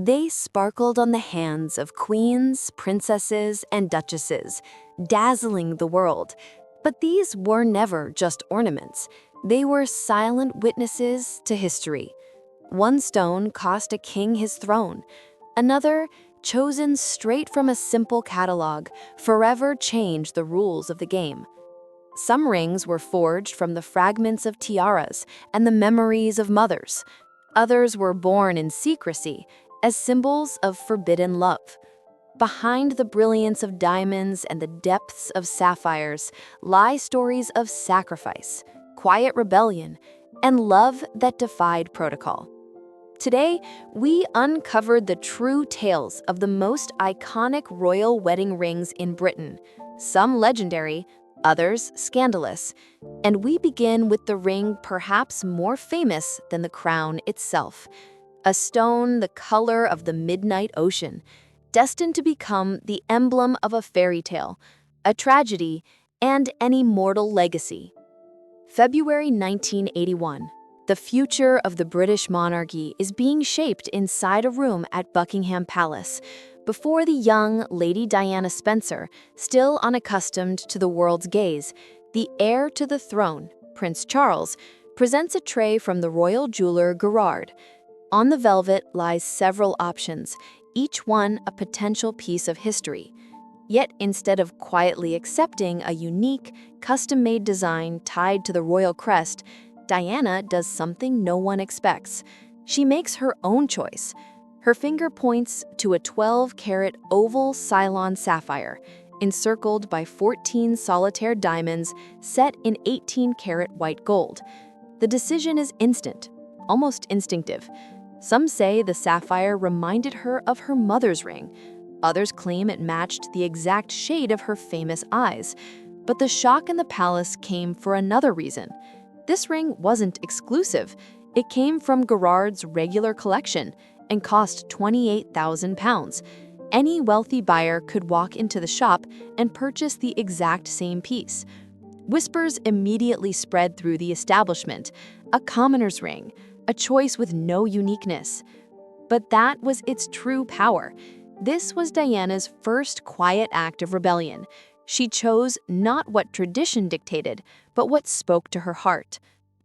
They sparkled on the hands of queens, princesses, and duchesses, dazzling the world. But these were never just ornaments. They were silent witnesses to history. One stone cost a king his throne. Another, chosen straight from a simple catalog, forever changed the rules of the game. Some rings were forged from the fragments of tiaras and the memories of mothers. Others were born in secrecy as symbols of forbidden love. Behind the brilliance of diamonds and the depths of sapphires lie stories of sacrifice, quiet rebellion, and love that defied protocol. Today, we uncovered the true tales of the most iconic royal wedding rings in Britain, some legendary, others scandalous, and we begin with the ring perhaps more famous than the crown itself, a stone the color of the midnight ocean, destined to become the emblem of a fairy tale, a tragedy, and an immortal legacy. February 1981. The future of the British monarchy is being shaped inside a room at Buckingham Palace, before the young Lady Diana Spencer, still unaccustomed to the world's gaze. The heir to the throne, Prince Charles, presents a tray from the royal jeweler Gerard. On the velvet lies several options, each one a potential piece of history. Yet instead of quietly accepting a unique, custom-made design tied to the royal crest, Diana does something no one expects. She makes her own choice. Her finger points to a 12-carat oval Ceylon sapphire, encircled by 14 solitaire diamonds set in 18-carat white gold. The decision is instant, almost instinctive. Some say the sapphire reminded her of her mother's ring. Others claim it matched the exact shade of her famous eyes. But the shock in the palace came for another reason. This ring wasn't exclusive. It came from Gerard's regular collection and cost £28,000. Any wealthy buyer could walk into the shop and purchase the exact same piece. Whispers immediately spread through the establishment. A commoner's ring, a choice with no uniqueness. But that was its true power. This was Diana's first quiet act of rebellion. She chose not what tradition dictated, but what spoke to her heart.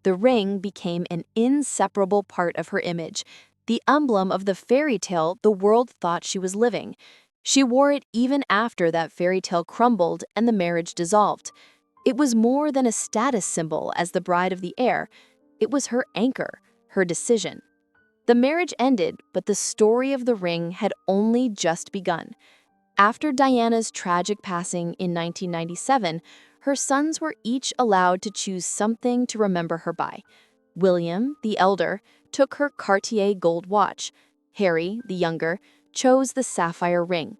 The ring became an inseparable part of her image, the emblem of the fairy tale the world thought she was living. She wore it even after that fairy tale crumbled and the marriage dissolved. It was more than a status symbol as the bride of the heir. It was her anchor, her decision. The marriage ended, but the story of the ring had only just begun. After Diana's tragic passing in 1997, her sons were each allowed to choose something to remember her by. William, the elder, took her Cartier gold watch. Harry, the younger, chose the sapphire ring.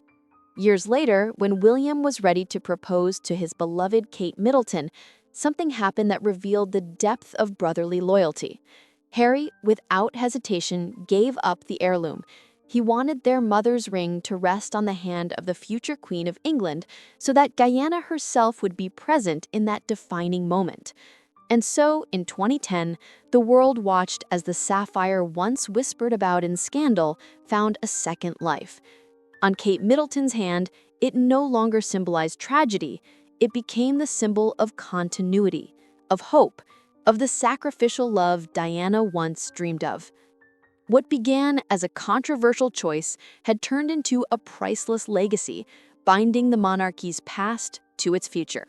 Years later, when William was ready to propose to his beloved Kate Middleton, something happened that revealed the depth of brotherly loyalty. Harry, without hesitation, gave up the heirloom. He wanted their mother's ring to rest on the hand of the future Queen of England so that Diana herself would be present in that defining moment. And so, in 2010, the world watched as the sapphire once whispered about in scandal found a second life. On Kate Middleton's hand, it no longer symbolized tragedy. It became the symbol of continuity, of hope, of the sacrificial love Diana once dreamed of. What began as a controversial choice had turned into a priceless legacy, binding the monarchy's past to its future.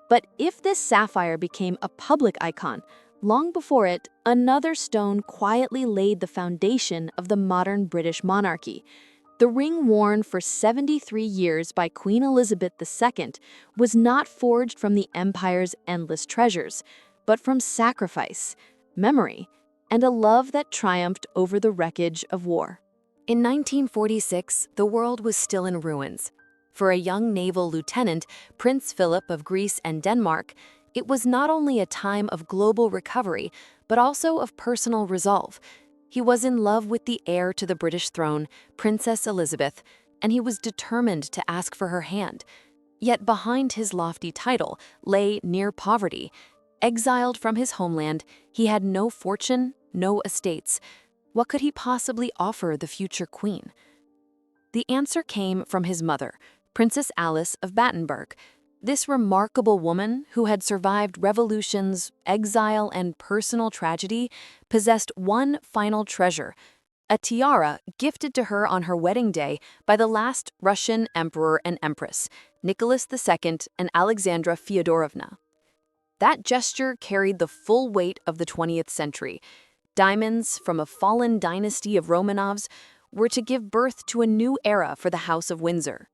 But if this sapphire became a public icon, long before it, another stone quietly laid the foundation of the modern British monarchy. The ring worn for 73 years by Queen Elizabeth II was not forged from the empire's endless treasures, but from sacrifice, memory, and a love that triumphed over the wreckage of war. In 1946, the world was still in ruins. For a young naval lieutenant, Prince Philip of Greece and Denmark, it was not only a time of global recovery, but also of personal resolve. He was in love with the heir to the British throne, Princess Elizabeth, and he was determined to ask for her hand. Yet behind his lofty title lay near poverty. Exiled from his homeland, he had no fortune, no estates. What could he possibly offer the future queen? The answer came from his mother, Princess Alice of Battenberg. This remarkable woman, who had survived revolutions, exile, and personal tragedy, possessed one final treasure: a tiara gifted to her on her wedding day by the last Russian emperor and empress, Nicholas II and Alexandra Fyodorovna. That gesture carried the full weight of the 20th century. Diamonds from a fallen dynasty of Romanovs were to give birth to a new era for the House of Windsor.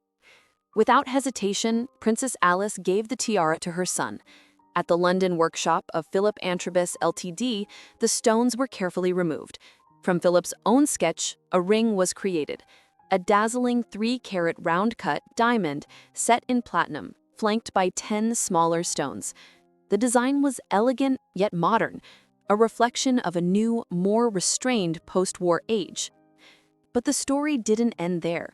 Without hesitation, Princess Alice gave the tiara to her son. At the London workshop of Philip Antrobus Ltd., the stones were carefully removed. From Philip's own sketch, a ring was created, a dazzling 3-carat round-cut diamond set in platinum, flanked by 10 smaller stones. The design was elegant yet modern, a reflection of a new, more restrained post-war age. But the story didn't end there.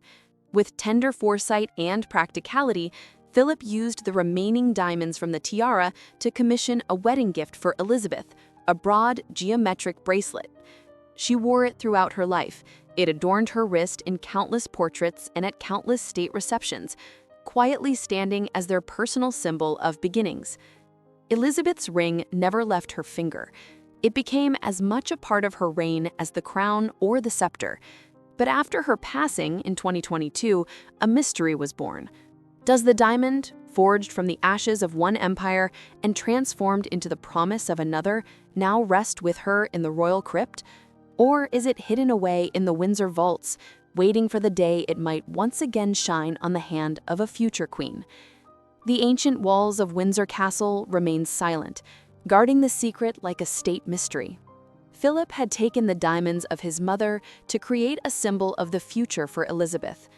With tender foresight and practicality, Philip used the remaining diamonds from the tiara to commission a wedding gift for Elizabeth, a broad, geometric bracelet. She wore it throughout her life. It adorned her wrist in countless portraits and at countless state receptions, quietly standing as their personal symbol of beginnings. Elizabeth's ring never left her finger. It became as much a part of her reign as the crown or the scepter. But after her passing in 2022, a mystery was born. Does the diamond, forged from the ashes of one empire and transformed into the promise of another, now rest with her in the royal crypt? Or is it hidden away in the Windsor vaults, waiting for the day it might once again shine on the hand of a future queen? The ancient walls of Windsor Castle remain silent, guarding the secret like a state mystery. Philip had taken the diamonds of his mother to create a symbol of the future for Elizabeth.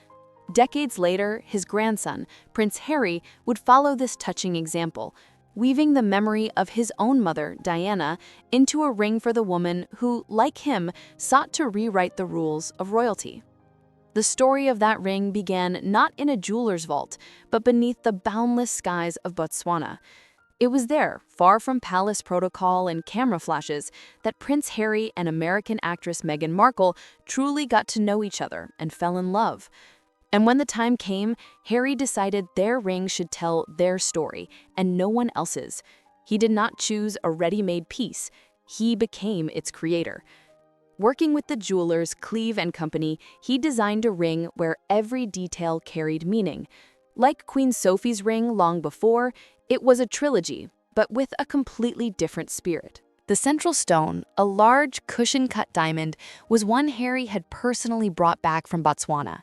Decades later, his grandson, Prince Harry, would follow this touching example, weaving the memory of his own mother, Diana, into a ring for the woman who, like him, sought to rewrite the rules of royalty. The story of that ring began not in a jeweler's vault, but beneath the boundless skies of Botswana. It was there, far from palace protocol and camera flashes, that Prince Harry and American actress Meghan Markle truly got to know each other and fell in love. And when the time came, Harry decided their ring should tell their story and no one else's. He did not choose a ready-made piece. He became its creator. Working with the jewelers Cleve & Company, he designed a ring where every detail carried meaning. Like Queen Sophie's ring long before, it was a trilogy, but with a completely different spirit. The central stone, a large cushion-cut diamond, was one Harry had personally brought back from Botswana.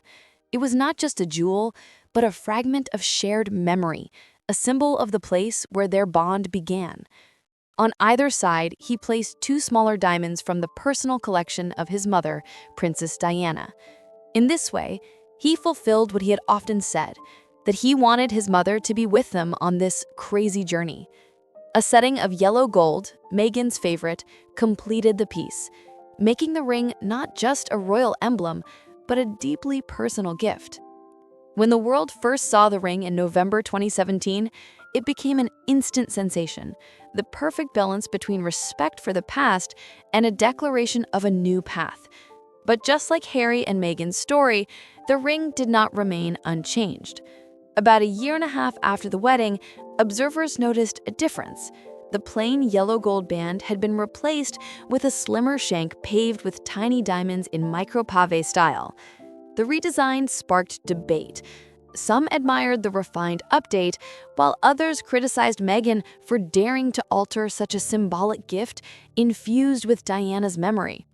It was not just a jewel, but a fragment of shared memory, a symbol of the place where their bond began. On either side, he placed 2 smaller diamonds from the personal collection of his mother, Princess Diana. In this way, he fulfilled what he had often said, that he wanted his mother to be with them on this crazy journey. A setting of yellow gold, Meghan's favorite, completed the piece, making the ring not just a royal emblem, but a deeply personal gift. When the world first saw the ring in November 2017, it became an instant sensation, the perfect balance between respect for the past and a declaration of a new path. But just like Harry and Meghan's story, the ring did not remain unchanged. About a year and a half after the wedding, observers noticed a difference. The plain yellow gold band had been replaced with a slimmer shank paved with tiny diamonds in micro-pave style. The redesign sparked debate. Some admired the refined update, while others criticized Meghan for daring to alter such a symbolic gift infused with Diana's memory.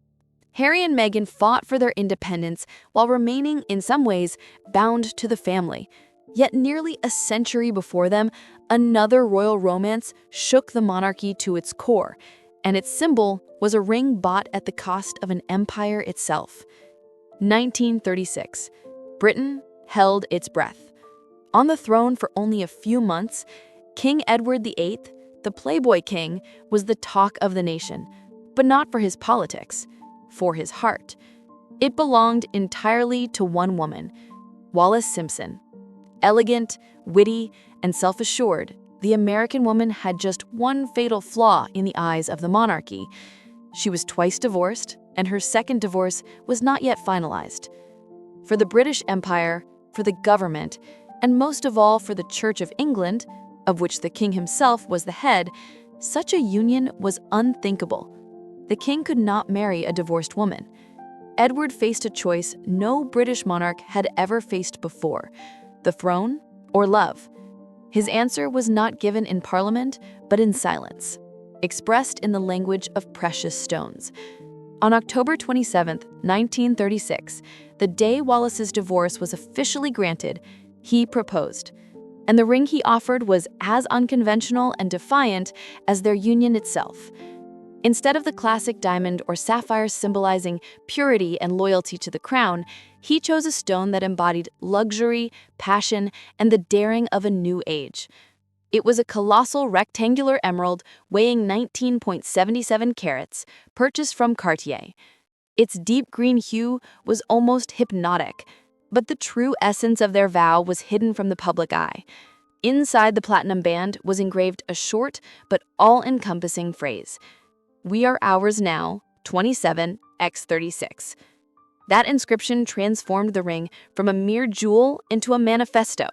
Harry and Meghan fought for their independence while remaining, in some ways, bound to the family. Yet nearly a century before them, another royal romance shook the monarchy to its core, and its symbol was a ring bought at the cost of an empire itself. 1936. Britain held its breath. On the throne for only a few months, King Edward VIII, the Playboy King, was the talk of the nation, but not for his politics, for his heart. It belonged entirely to one woman, Wallis Simpson. Elegant, witty, and self-assured, the American woman had just one fatal flaw in the eyes of the monarchy. She was twice divorced, and her second divorce was not yet finalized. For the British Empire, for the government, and most of all for the Church of England, of which the king himself was the head, such a union was unthinkable. The king could not marry a divorced woman. Edward faced a choice no British monarch had ever faced before: the throne or love. His answer was not given in Parliament, but in silence, expressed in the language of precious stones. On October 27, 1936, the day Wallace's divorce was officially granted, he proposed. And the ring he offered was as unconventional and defiant as their union itself. Instead of the classic diamond or sapphire symbolizing purity and loyalty to the crown, he chose a stone that embodied luxury, passion, and the daring of a new age. It was a colossal rectangular emerald weighing 19.77 carats, purchased from Cartier. Its deep green hue was almost hypnotic, but the true essence of their vow was hidden from the public eye. Inside the platinum band was engraved a short but all-encompassing phrase: "We are ours now, 27x36. That inscription transformed the ring from a mere jewel into a manifesto.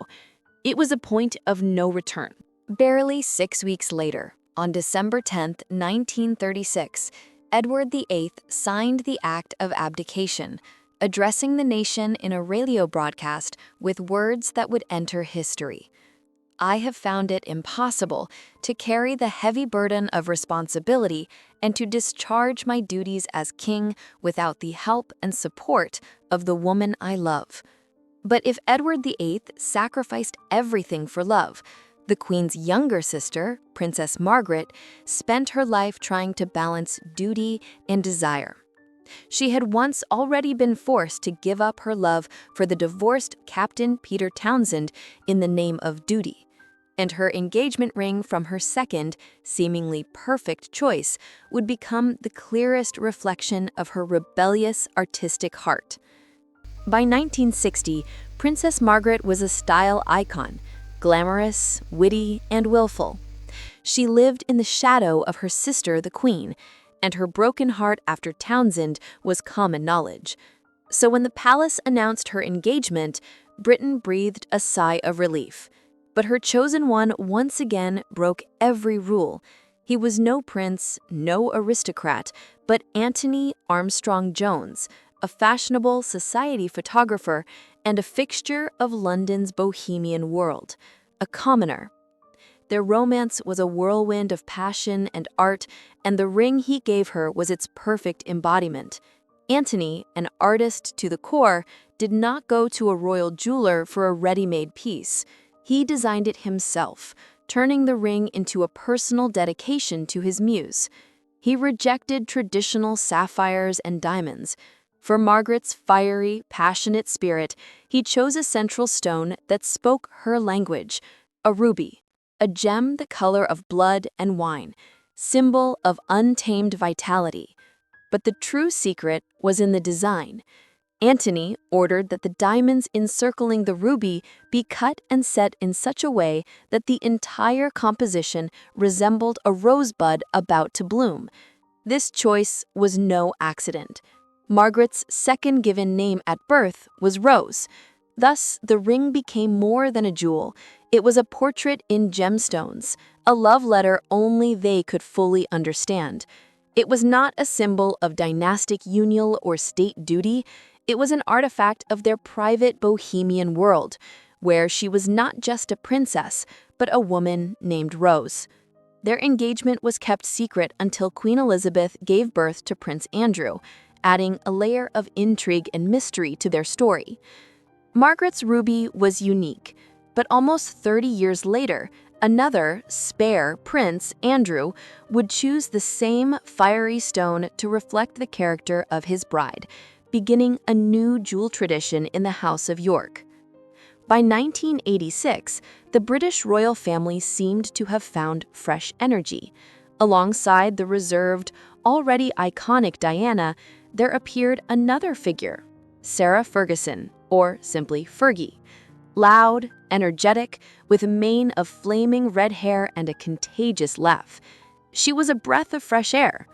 It was a point of no return. Barely 6 weeks later, on December 10, 1936, Edward VIII signed the Act of Abdication, addressing the nation in a radio broadcast with words that would enter history. "I have found it impossible to carry the heavy burden of responsibility and to discharge my duties as king without the help and support of the woman I love." But if Edward VIII sacrificed everything for love, the Queen's younger sister, Princess Margaret, spent her life trying to balance duty and desire. She had once already been forced to give up her love for the divorced Captain Peter Townsend in the name of duty, and her engagement ring from her second, seemingly perfect choice would become the clearest reflection of her rebellious artistic heart. By 1960, Princess Margaret was a style icon, glamorous, witty, and willful. She lived in the shadow of her sister, the Queen, and her broken heart after Townsend was common knowledge. So when the palace announced her engagement, Britain breathed a sigh of relief. But her chosen one once again broke every rule. He was no prince, no aristocrat, but Anthony Armstrong Jones, a fashionable society photographer and a fixture of London's bohemian world, a commoner. Their romance was a whirlwind of passion and art, and the ring he gave her was its perfect embodiment. Anthony, an artist to the core, did not go to a royal jeweler for a ready-made piece. He designed it himself, turning the ring into a personal dedication to his muse. He rejected traditional sapphires and diamonds. For Margaret's fiery, passionate spirit, he chose a central stone that spoke her language, a ruby, a gem the color of blood and wine, symbol of untamed vitality. But the true secret was in the design. Antony ordered that the diamonds encircling the ruby be cut and set in such a way that the entire composition resembled a rosebud about to bloom. This choice was no accident. Margaret's second given name at birth was Rose. Thus, the ring became more than a jewel. It was a portrait in gemstones, a love letter only they could fully understand. It was not a symbol of dynastic union or state duty. It was an artifact of their private bohemian world, where she was not just a princess, but a woman named Rose. Their engagement was kept secret until Queen Elizabeth gave birth to Prince Andrew, adding a layer of intrigue and mystery to their story. Margaret's ruby was unique, but almost 30 years later, another, spare Prince Andrew would choose the same fiery stone to reflect the character of his bride, beginning a new jewel tradition in the House of York. By 1986, the British royal family seemed to have found fresh energy. Alongside the reserved, already iconic Diana, there appeared another figure, Sarah Ferguson, or simply Fergie. Loud, energetic, with a mane of flaming red hair and a contagious laugh. She was a breath of fresh air.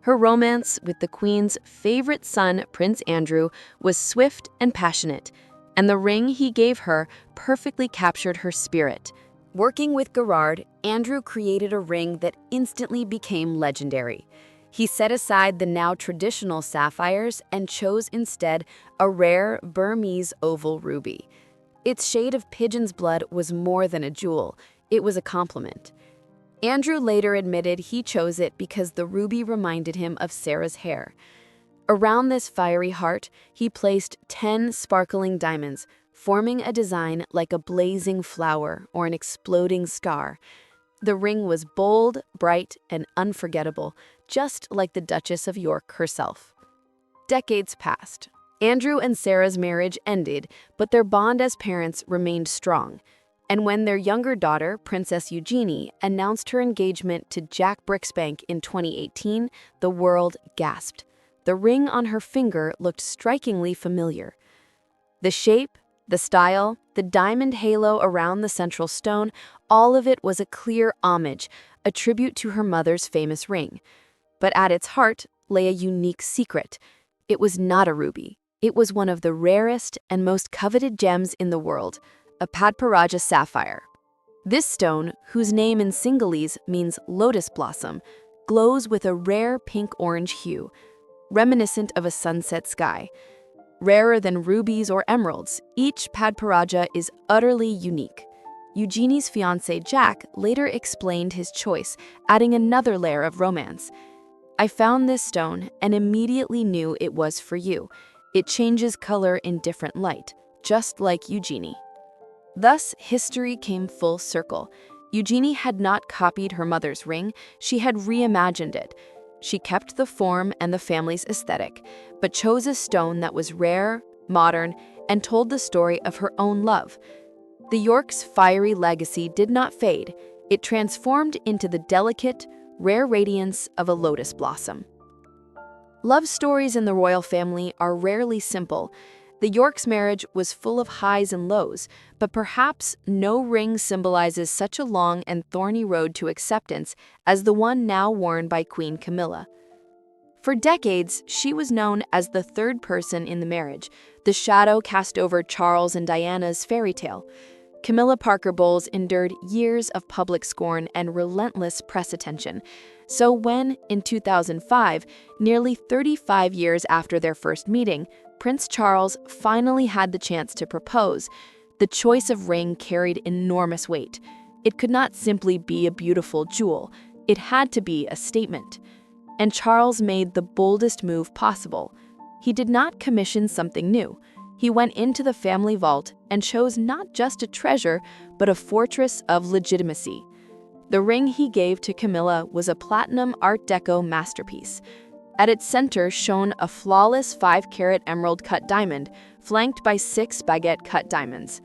Her romance with the Queen's favorite son, Prince Andrew, was swift and passionate, and the ring he gave her perfectly captured her spirit. Working with Gerard, Andrew created a ring that instantly became legendary. He set aside the now traditional sapphires and chose instead a rare Burmese oval ruby. Its shade of pigeon's blood was more than a jewel, it was a compliment. Andrew later admitted he chose it because the ruby reminded him of Sarah's hair. Around this fiery heart, he placed 10 sparkling diamonds, forming a design like a blazing flower or an exploding star. The ring was bold, bright, and unforgettable, just like the Duchess of York herself. Decades passed. Andrew and Sarah's marriage ended, but their bond as parents remained strong. And when their younger daughter, Princess Eugenie, announced her engagement to Jack Brixbank in 2018, the world gasped. The ring on her finger looked strikingly familiar. The shape, the style, the diamond halo around the central stone, all of it was a clear homage, a tribute to her mother's famous ring. But at its heart lay a unique secret. It was not a ruby. It was one of the rarest and most coveted gems in the world, a Padparaja sapphire. This stone, whose name in Sinhalese means lotus blossom, glows with a rare pink-orange hue, reminiscent of a sunset sky. Rarer than rubies or emeralds, each Padparaja is utterly unique. Eugenie's fiancé Jack later explained his choice, adding another layer of romance. "I found this stone and immediately knew it was for you. It changes color in different light, just like Eugenie." Thus, history came full circle. Eugenie had not copied her mother's ring, she had reimagined it. She kept the form and the family's aesthetic, but chose a stone that was rare, modern, and told the story of her own love. The Yorks' fiery legacy did not fade. It transformed into the delicate, rare radiance of a lotus blossom. Love stories in the royal family are rarely simple. The Yorks' marriage was full of highs and lows, but perhaps no ring symbolizes such a long and thorny road to acceptance as the one now worn by Queen Camilla. For decades, she was known as the third person in the marriage, the shadow cast over Charles and Diana's fairy tale. Camilla Parker Bowles endured years of public scorn and relentless press attention. So when, in 2005, nearly 35 years after their first meeting, Prince Charles finally had the chance to propose, the choice of ring carried enormous weight. It could not simply be a beautiful jewel, it had to be a statement. And Charles made the boldest move possible. He did not commission something new. He went into the family vault and chose not just a treasure, but a fortress of legitimacy. The ring he gave to Camilla was a platinum Art Deco masterpiece. At its center shone a flawless 5-carat emerald-cut diamond, flanked by 6 baguette-cut diamonds.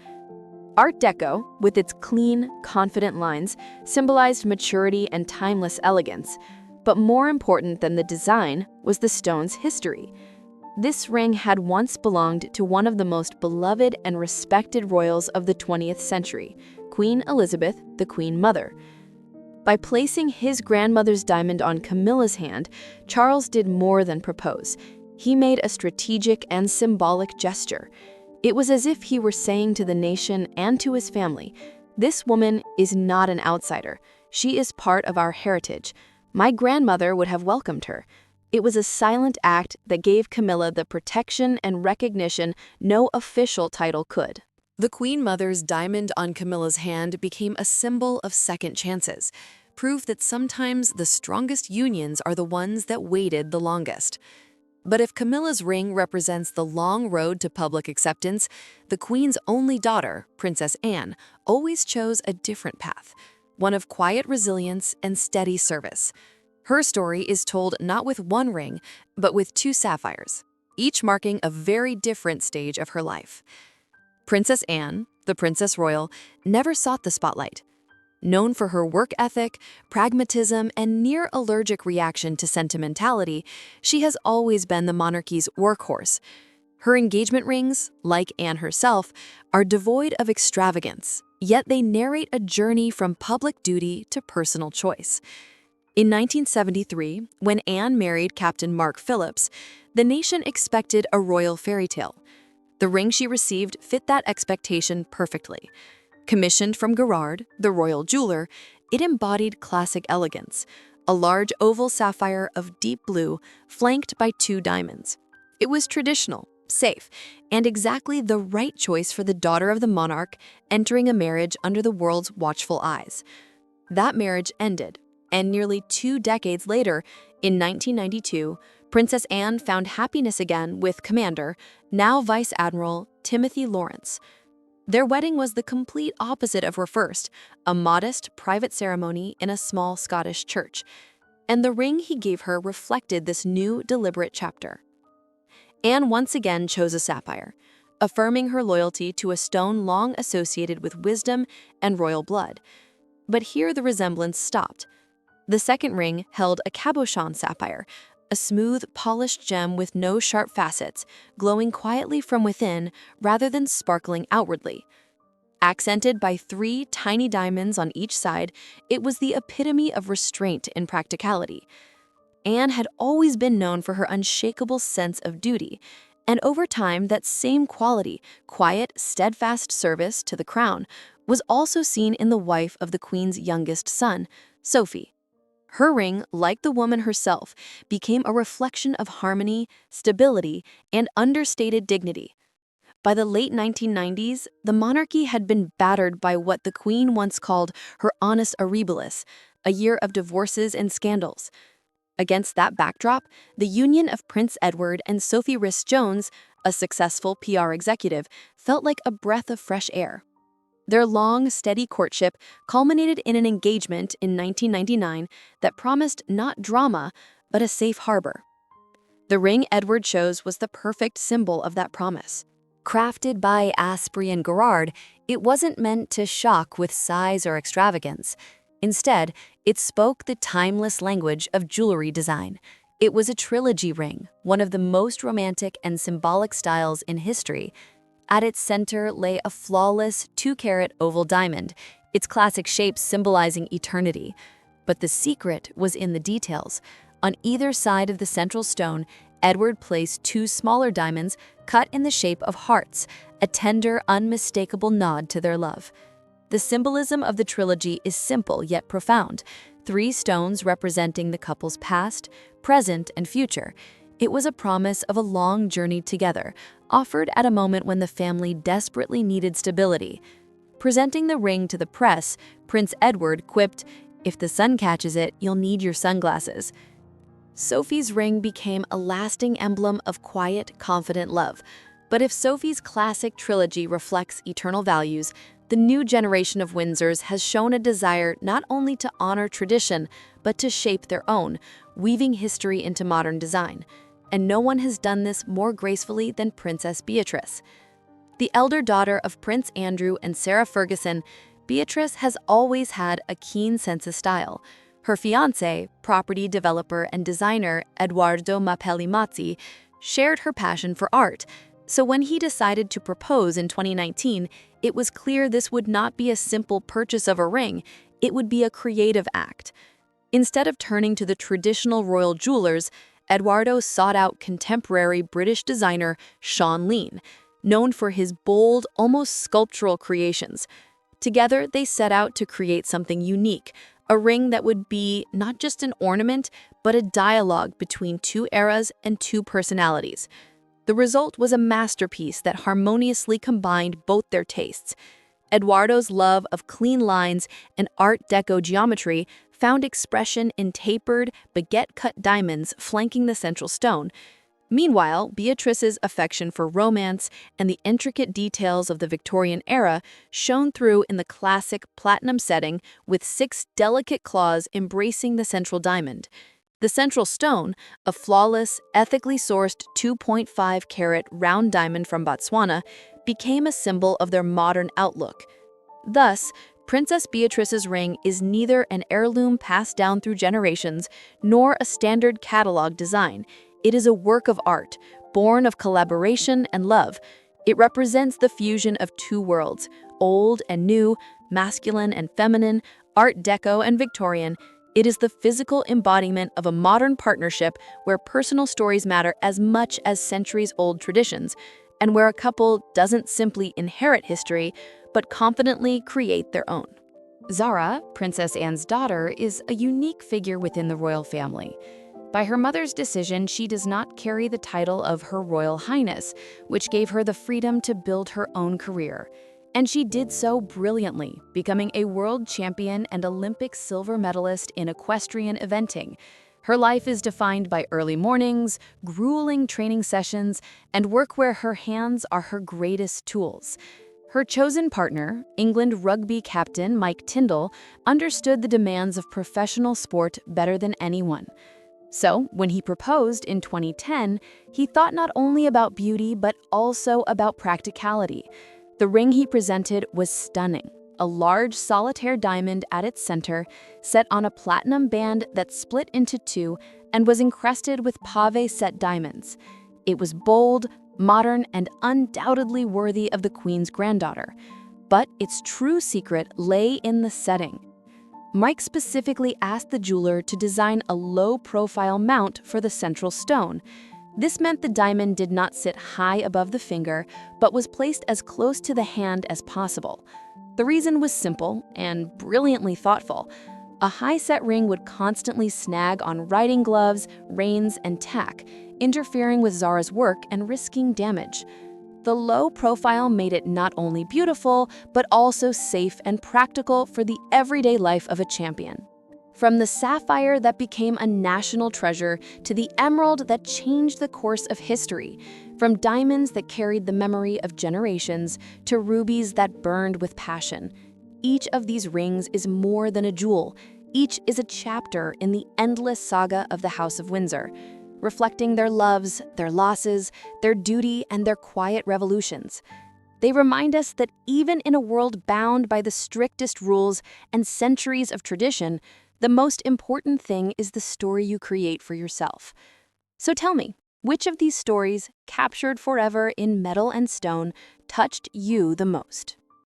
Art Deco, with its clean, confident lines, symbolized maturity and timeless elegance. But more important than the design was the stone's history. This ring had once belonged to one of the most beloved and respected royals of the 20th century, Queen Elizabeth, the Queen Mother. By placing his grandmother's diamond on Camilla's hand, Charles did more than propose. He made a strategic and symbolic gesture. It was as if he were saying to the nation and to his family, "This woman is not an outsider. She is part of our heritage. My grandmother would have welcomed her." It was a silent act that gave Camilla the protection and recognition no official title could. The Queen Mother's diamond on Camilla's hand became a symbol of second chances, proof that sometimes the strongest unions are the ones that waited the longest. But if Camilla's ring represents the long road to public acceptance, the Queen's only daughter, Princess Anne, always chose a different path, one of quiet resilience and steady service. Her story is told not with one ring, but with 2 sapphires, each marking a very different stage of her life. Princess Anne, the Princess Royal, never sought the spotlight. Known for her work ethic, pragmatism, and near-allergic reaction to sentimentality, she has always been the monarchy's workhorse. Her engagement rings, like Anne herself, are devoid of extravagance, yet they narrate a journey from public duty to personal choice. In 1973, when Anne married Captain Mark Phillips, the nation expected a royal fairy tale. The ring she received fit that expectation perfectly. Commissioned from Gerard, the royal jeweler, it embodied classic elegance, a large oval sapphire of deep blue flanked by 2 diamonds. It was traditional, safe, and exactly the right choice for the daughter of the monarch entering a marriage under the world's watchful eyes. That marriage ended, and nearly 2 decades later, in 1992, Princess Anne found happiness again with Commander, now Vice Admiral, Timothy Lawrence. Their wedding was the complete opposite of her first, a modest, private ceremony in a small Scottish church. And the ring he gave her reflected this new, deliberate chapter. Anne once again chose a sapphire, affirming her loyalty to a stone long associated with wisdom and royal blood. But here the resemblance stopped. The second ring held a cabochon sapphire, a smooth, polished gem with no sharp facets, glowing quietly from within rather than sparkling outwardly. Accented by 3 tiny diamonds on each side, it was the epitome of restraint and practicality. Anne had always been known for her unshakable sense of duty, and over time that same quality, quiet, steadfast service to the crown, was also seen in the wife of the Queen's youngest son, Sophie. Her ring, like the woman herself, became a reflection of harmony, stability, and understated dignity. By the late 1990s, the monarchy had been battered by what the Queen once called her annus horribilis, a year of divorces and scandals. Against that backdrop, the union of Prince Edward and Sophie Rhys-Jones, a successful PR executive, felt like a breath of fresh air. Their long, steady courtship culminated in an engagement in 1999 that promised not drama, but a safe harbor. The ring Edward chose was the perfect symbol of that promise. Crafted by Asprey and Gerard, it wasn't meant to shock with size or extravagance. Instead, it spoke the timeless language of jewelry design. It was a trilogy ring, one of the most romantic and symbolic styles in history. At its center lay a flawless 2-carat oval diamond, its classic shape symbolizing eternity. But the secret was in the details. On either side of the central stone, Edward placed 2 smaller diamonds cut in the shape of hearts, a tender, unmistakable nod to their love. The symbolism of the trilogy is simple yet profound. 3 stones representing the couple's past, present, and future. It was a promise of a long journey together, offered at a moment when the family desperately needed stability. Presenting the ring to the press, Prince Edward quipped, "If the sun catches it, you'll need your sunglasses." Sophie's ring became a lasting emblem of quiet, confident love. But if Sophie's classic trilogy reflects eternal values, the new generation of Windsors has shown a desire not only to honor tradition, but to shape their own, weaving history into modern design. And no one has done this more gracefully than Princess Beatrice. The elder daughter of Prince Andrew and Sarah Ferguson, Beatrice has always had a keen sense of style. Her fiancé, property developer and designer Edoardo Mapelli-Mazzi, shared her passion for art. So when he decided to propose in 2019, it was clear this would not be a simple purchase of a ring, it would be a creative act. Instead of turning to the traditional royal jewelers, Edoardo sought out contemporary British designer Sean Lean, known for his bold, almost sculptural creations. Together, they set out to create something unique, a ring that would be not just an ornament, but a dialogue between 2 eras and 2 personalities. The result was a masterpiece that harmoniously combined both their tastes. Edoardo's love of clean lines and Art Deco geometry found expression in tapered, baguette-cut diamonds flanking the central stone. Meanwhile, Beatrice's affection for romance and the intricate details of the Victorian era shone through in the classic platinum setting with 6 delicate claws embracing the central diamond. The central stone, a flawless, ethically sourced 2.5-carat round diamond from Botswana, became a symbol of their modern outlook. Thus, Princess Beatrice's ring is neither an heirloom passed down through generations nor a standard catalog design. It is a work of art, born of collaboration and love. It represents the fusion of 2 worlds, old and new, masculine and feminine, Art Deco and Victorian. It is the physical embodiment of a modern partnership where personal stories matter as much as centuries-old traditions, and where a couple doesn't simply inherit history, but confidently create their own. Zara, Princess Anne's daughter, is a unique figure within the royal family. By her mother's decision, she does not carry the title of Her Royal Highness, which gave her the freedom to build her own career. And she did so brilliantly, becoming a world champion and Olympic silver medalist in equestrian eventing. Her life is defined by early mornings, grueling training sessions, and work where her hands are her greatest tools. Her chosen partner, England rugby captain Mike Tindall, understood the demands of professional sport better than anyone. So, when he proposed in 2010, he thought not only about beauty but also about practicality. The ring he presented was stunning, a large solitaire diamond at its center, set on a platinum band that split into two and was encrusted with pave-set diamonds. It was bold, modern, and undoubtedly worthy of the Queen's granddaughter. But its true secret lay in the setting. Mike specifically asked the jeweler to design a low-profile mount for the central stone. This meant the diamond did not sit high above the finger, but was placed as close to the hand as possible. The reason was simple and brilliantly thoughtful. A high-set ring would constantly snag on riding gloves, reins, and tack, interfering with Zara's work and risking damage. The low profile made it not only beautiful, but also safe and practical for the everyday life of a champion. From the sapphire that became a national treasure to the emerald that changed the course of history, from diamonds that carried the memory of generations to rubies that burned with passion. Each of these rings is more than a jewel. Each is a chapter in the endless saga of the House of Windsor, reflecting their loves, their losses, their duty, and their quiet revolutions. They remind us that even in a world bound by the strictest rules and centuries of tradition, the most important thing is the story you create for yourself. So tell me, which of these stories, captured forever in metal and stone, touched you the most?